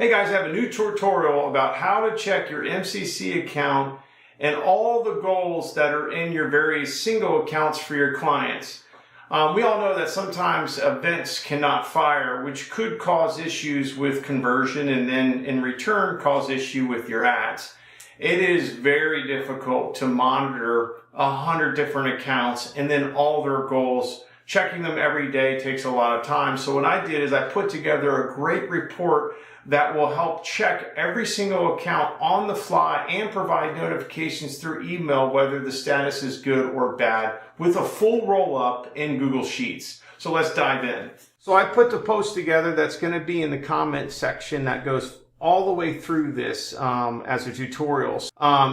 Hey guys, I have a new tutorial about how to check your MCC account and all the goals that are in your various single accounts for your clients. We all know that sometimes events cannot fire, which could cause issues with conversion and then in return cause issue with your ads. It is very difficult to monitor 100 different accounts and then all their goals. Checking them every day takes a lot of time. So what I did is I put together a great report that will help check every single account on the fly and provide notifications through email whether the status is good or bad with a full roll-up in Google Sheets. So let's dive in. So I put the post together that's going to be in the comment section that goes all the way through this as a tutorial.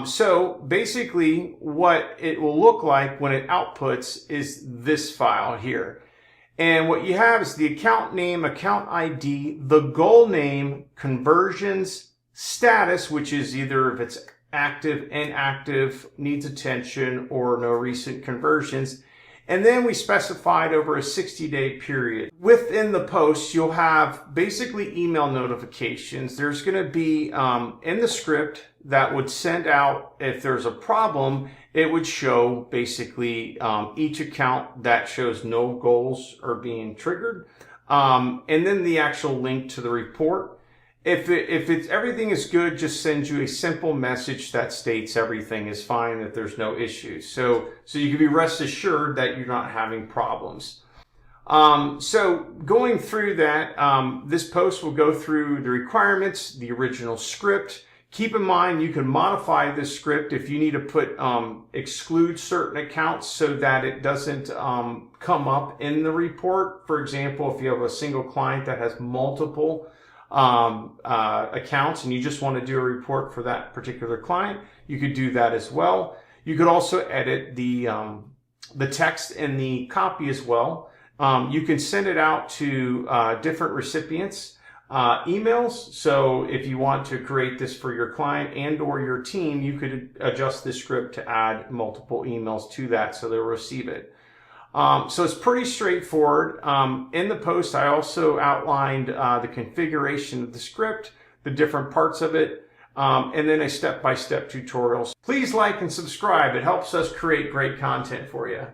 So basically what it will look like when it outputs is this file here. And what you have is the account name, account ID, the goal name, conversions, status, which is either if it's active, inactive, needs attention, or no recent conversions. And then we specified over a 60-day period. Within the post, you'll have basically email notifications. There's going to be in the script that would send out if there's a problem. It would show basically each account that shows no goals are being triggered, and then the actual link to the report. If everything is good, just send you a simple message that states everything is fine, that there's no issues. So you can be rest assured that you're not having problems. So going through that, this post will go through the requirements, the original script. Keep in mind, you can modify this script if you need to put exclude certain accounts so that it doesn't come up in the report. For example, if you have a single client that has multiple accounts and you just want to do a report for that particular client, you could do that as well. You could also edit the text in the copy as well. You can send it out to different recipients. Emails. So if you want to create this for your client and or your team, you could adjust the script to add multiple emails to that so they'll receive it. So it's pretty straightforward. In the post, I also outlined the configuration of the script, the different parts of it, and then a step-by-step tutorial. Please like and subscribe. It helps us create great content for you.